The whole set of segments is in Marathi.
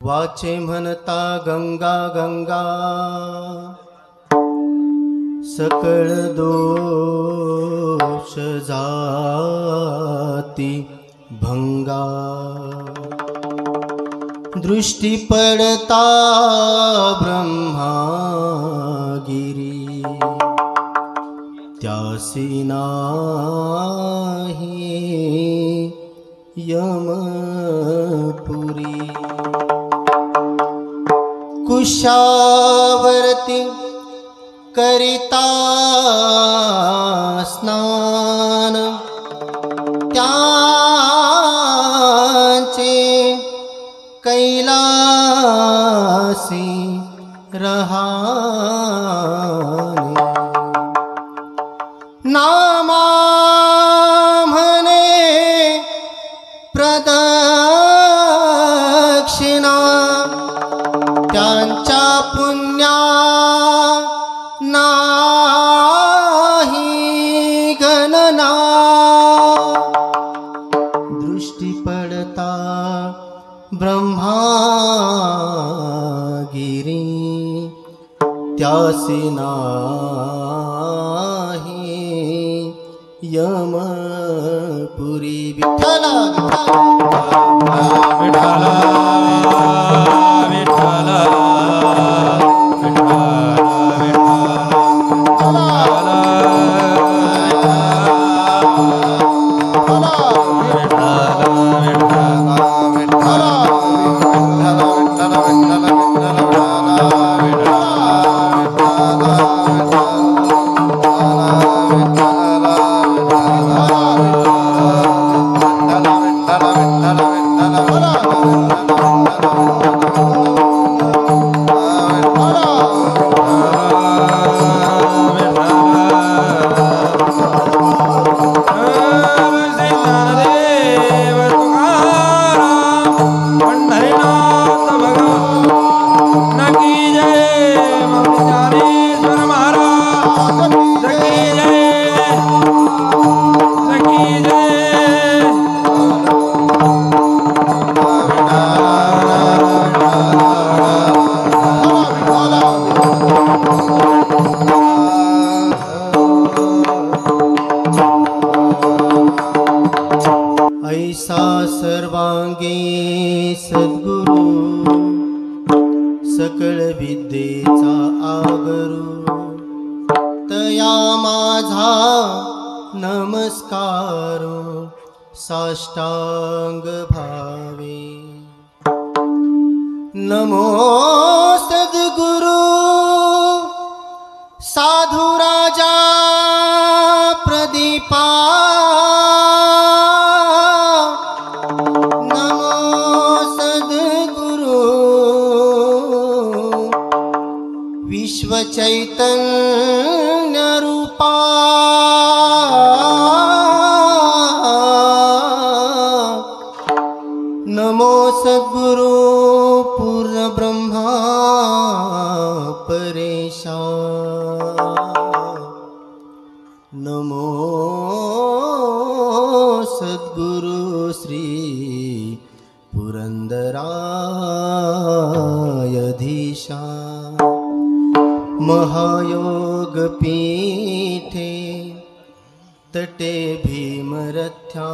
वाचे म्हणता गंगा गंगा, सकळ दोष जाती भंगा। दृष्टी पडता ब्रह्मागिरी, त्यासी नाही यमपुरी। कुशावरती करिता स्नान, त्यांचे कैलासी रहाने। नामा म्हणे प्रदक्षिणा, त्यांच्या पुण्या नाही गणना। दृष्टी पडता ब्रह्मागिरी, त्यासी नाही यमपुरी। विठ्ठला विठ्ठला विठ्ठला ऐसा सर्वांगी सद्गुरु, सकळ विद्येचा आगरू। तया माझा नमस्कार, साष्टांग भावे। नमो सद्गुरु साधु राजा प्रदीपा। विश्व चैतन्य रूपा, नमो सद्गुरु पूर्ण ब्रह्मा परेशा। नमो सद्गुरु श्री पुरंदरायधीशा। महायोग पीठे तटे भीमरथ्या,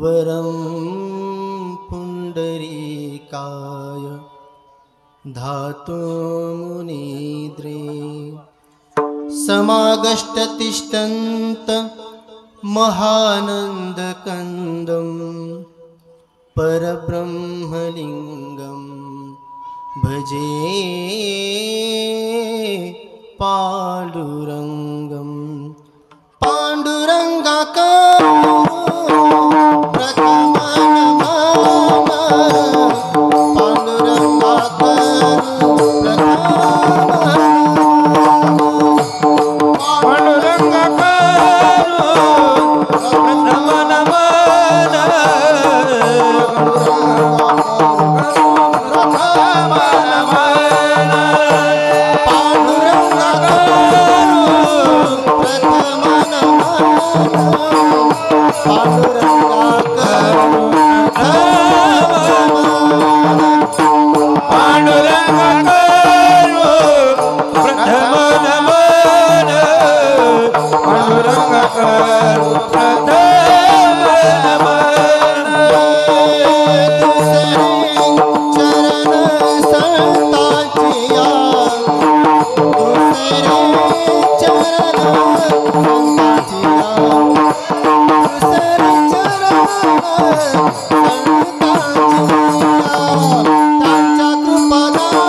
वरं पुंडरीकाय धातु मुनिद्रे। समागष्ट तिष्ठन्त महानन्दकन्दं, परब्रह्मलिंगं भजे पांडुरंगं। पांडुरंगाकरू प्रथम नमन, पांडुरंगाकरू प्रथम नमन। त्यांच्या कृपादाने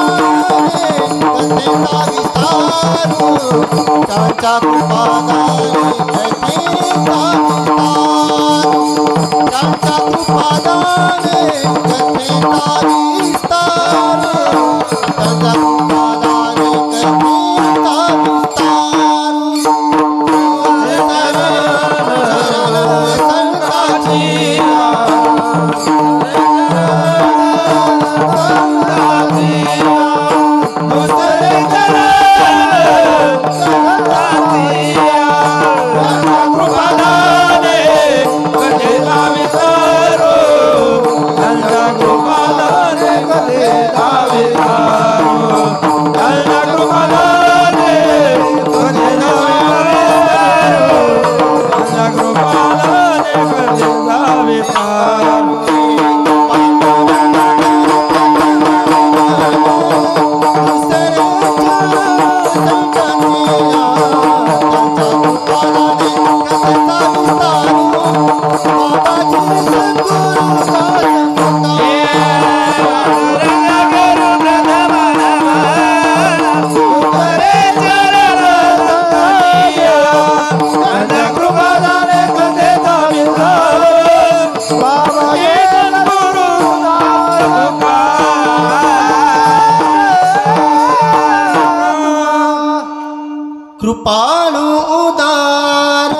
कथेचा विस्तार कृपाळू उदार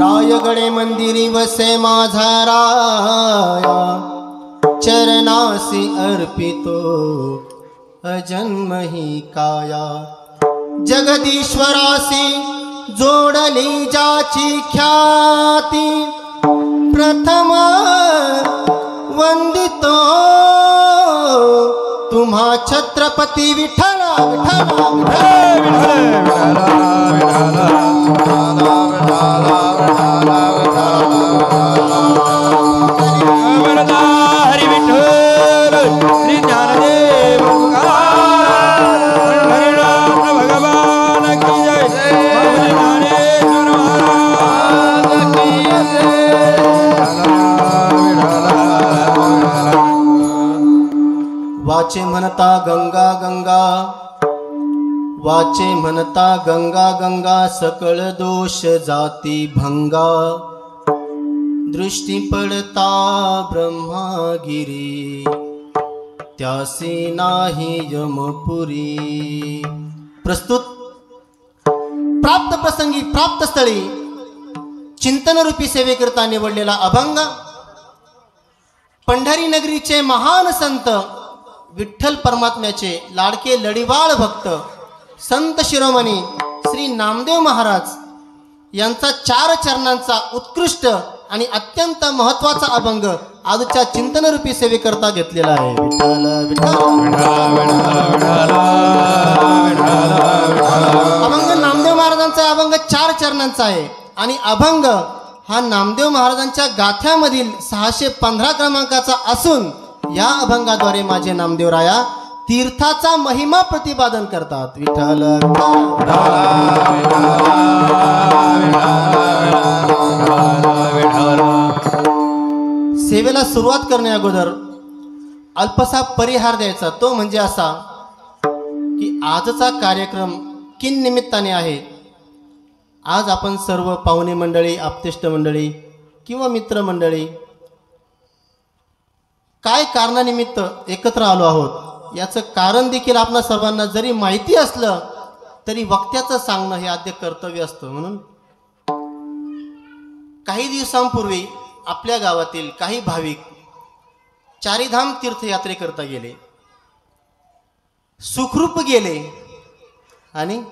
रायगडे मंदिरी वसे माझा राया चरणासी अर्पितो अजन्म ही काया जगदीश्वरासी जोडली जाची ख्याती प्रथम वंदितो तुम्हा छत्रपती विठ्ठला हरि विठ्ठल श्री ज्ञानदेव भगवान की जय ज्ञानेश्वर महाराज की जय। वाचे म्हणता गंगा गंगा वाचे म्हणता गंगा गंगा सकळ दोष जाती भंगा दृष्टी पडता ब्रह्मागिरी त्यासी नाही यमपुरी. प्रस्तुत प्राप्त प्रसंगी प्राप्त स्थळी चिंतनरूपी सेवेकरता निवडलेला अभंग पंढरी नगरीचे महान संत विठ्ठल परमात्म्याचे लाडके लढीवाळ भक्त संत शिरोमणी श्री नामदेव महाराज यांचा 4 चरणांचा उत्कृष्ट आणि अत्यंत महत्त्वाचा अभंग आजच्या चिंतनरूपी सेवेकरता घेतलेला आहे. विठ्ठल विठ्ठल. अभंग नामदेव महाराजांचा अभंग 4 चरणांचा आहे आणि अभंग हा नामदेव महाराजांच्या गाथ्यामधील 615 क्रमांकाचा असून या अभंगाद्वारे माझे नामदेव राया तीर्थाचा महिमा प्रतिपादन करतात. विठ्ठल सेवेला सुरुवात करण्या अगोदर अल्पसा परिहार द्यायचा, तो म्हणजे असा की आजचा कार्यक्रम किन निमित्ताने आहे. आज आपण सर्व पाहुणे मंडळी, आप्तेष्ट मंडळी किंवा मित्रमंडळी काय कारणानिमित्त एकत्र आलो आहोत याचं कारण देखील आपणा सर्वांना जरी माहिती असलं तरी वक्त्याचं सांगणं हे आद्य कर्तव्य असतं. म्हणून काही दिवसांपूर्वी आपल्या गावातील काही भाविक चारीधाम तीर्थयात्रेकरता गेले, सुखरूप गेले आणि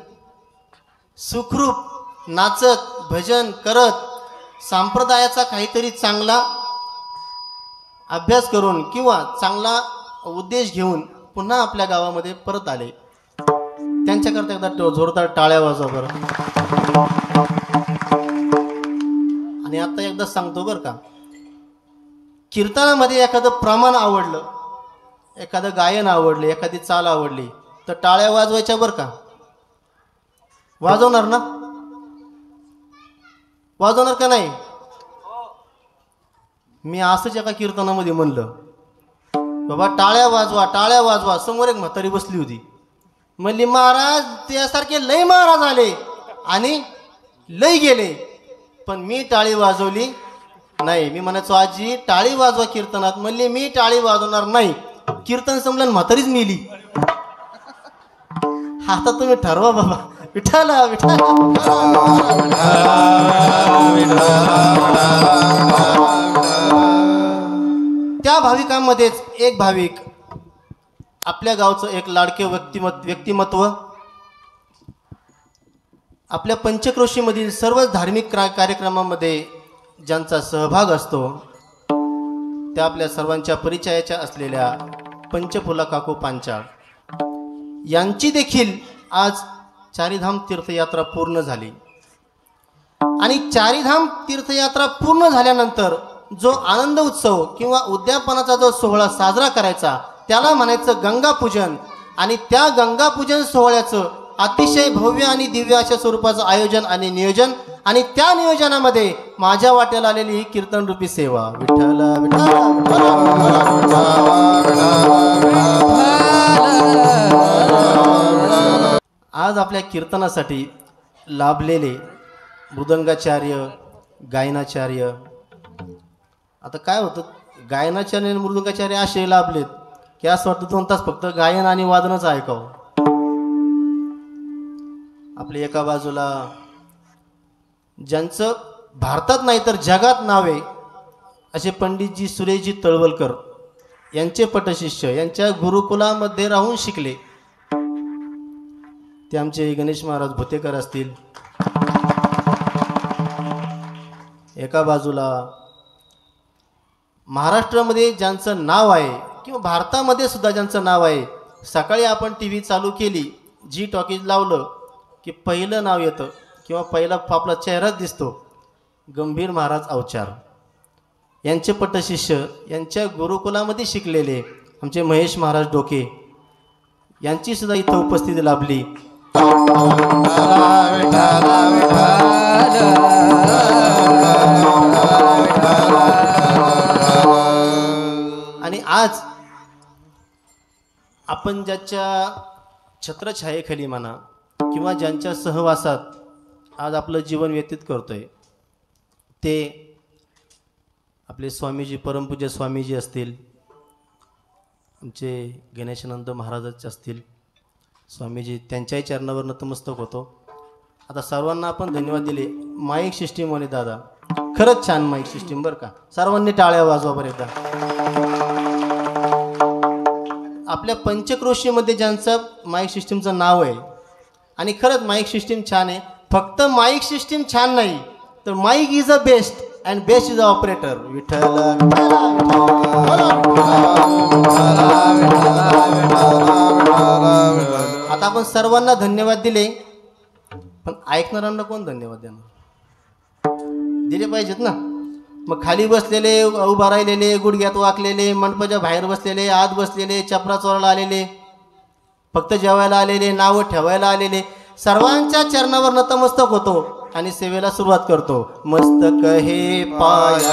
सुखरूप नाचत भजन करत संप्रदायाचा काहीतरी चांगला अभ्यास करून किंवा चांगला उद्देश घेऊन पुन्हा आपल्या गावामध्ये परत आले. त्यांच्याकरता एकदा जोरदार टाळ्या वाजवा बरं. आणि आता एकदा सांगतो बरं का, कीर्तनामध्ये एखादं प्रमाण आवडलं, एखादं गायन आवडले, एखादी चाल आवडली तर टाळ्या वाजवायच्या बरं का. वाजवणार ना? वाजवणार का नाही? मी असंच एका कीर्तनामध्ये म्हणलं, बाबा टाळ्या वाजवा टाळ्या वाजवा. समोर एक म्हातारी बसली होती, म्हणली महाराज त्यासारखे लय महाराज आले आणि लय गेले पण मी टाळी वाजवली नाही. मी म्हणायचो आजी टाळी वाजवा कीर्तनात, म्हणली मी टाळी वाजवणार नाही. कीर्तन संपलं म्हातारीच मिली. आता तुम्ही ठरवा बाबा. विठ्ठल विठ्ठल. त्या भाविकांमध्येच एक भाविक आपल्या गावचं एक लाडके व्यक्तिमत्व आपल्या पंचक्रोशीमधील सर्व धार्मिक कार्यक्रमामध्ये ज्यांचा सहभाग असतो त्या आपल्या सर्वांच्या परिचयाच्या असलेल्या पंचफुला काकू पांचाळ यांची देखील आज चारीधाम तीर्थयात्रा पूर्ण झाली. आणि चारीधाम तीर्थयात्रा पूर्ण झाल्यानंतर जो आनंद उत्सव किंवा उद्यापनाचा जो सोहळा साजरा करायचा त्याला म्हणायचं गंगापूजन. आणि त्या गंगापूजन सोहळ्याचं अतिशय भव्य आणि दिव्य अशा स्वरूपाचं आयोजन आणि नियोजन, आणि त्या नियोजनामध्ये माझ्या वाट्याला आलेली ही कीर्तन रूपी सेवा. विठ्ठल विठ्ठल. आज आपल्या कीर्तनासाठी लाभलेले मृदंगाचार्य, गायनाचार्य. आता काय होतं, गायनाचार्य आणि मृदंगाचार्य असे लाभलेत की असं वाटतं 2 तास फक्त गायन आणि वादनच ऐकावं. आपल्या एका बाजूला ज्यांचं भारतात नाही तर जगात नाव आहे असे पंडितजी सुरेशजी तळवलकर यांचे पटशिष्य यांच्या गुरुकुलामध्ये राहून शिकले ते आमचे गणेश महाराज भुतेकर असतील. एका बाजूला महाराष्ट्रामध्ये ज्यांचं नाव आहे किंवा भारतामध्ये सुद्धा ज्यांचं नाव आहे, सकाळी आपण TV चालू केली, जी टॉकीज लावलं की पहिलं नाव येतं किंवा पहिला आपला चेहराच दिसतो, गंभीर महाराज अवचार यांचे पटशिष्य यांच्या गुरुकुलामध्ये शिकलेले आमचे महेश महाराज डोके यांची सुद्धा इथं उपस्थिती लाभली. आणि आज आपण ज्याच्या छत्रछायेखाली म्हणा किंवा ज्यांच्या सहवासात आज आपलं जीवन व्यतीत करतोय ते आपले स्वामीजी, परमपूज्य स्वामीजी असतील, आमचे गणेशानंद महाराजच असतील स्वामीजी, त्यांच्याही चरणावर नतमस्तक होतो. आता सर्वांना आपण धन्यवाद दिले. माईक सिस्टीमवाले दादा, खरंच छान माईक सिस्टीम बरं का. सर्वांनी टाळ्या वाजवा बरं एकदा. आपल्या पंचक्रोशीमध्ये ज्यांचं माईक सिस्टीमचं नाव आहे आणि खरंच माईक सिस्टीम छान आहे. फक्त माईक सिस्टीम छान नाही तर mic is a best and best is a operator. Vitthal आता आपण सर्वांना धन्यवाद दिले, पण ऐकणाऱ्यांना कोण धन्यवाद देणार? दिले पाहिजेत ना. मग खाली बसलेले, उभा राहिलेले, गुडघ्यात वाकलेले, मंडपाच्या बाहेर बसलेले, आत बसलेले, चपरा चोराला आलेले, फक्त जेवायला आलेले, नावं ठेवायला आलेले, सर्वांच्या चरणावर नतमस्तक होतो आणि सेवेला सुरुवात करतो. मस्तक हे पाया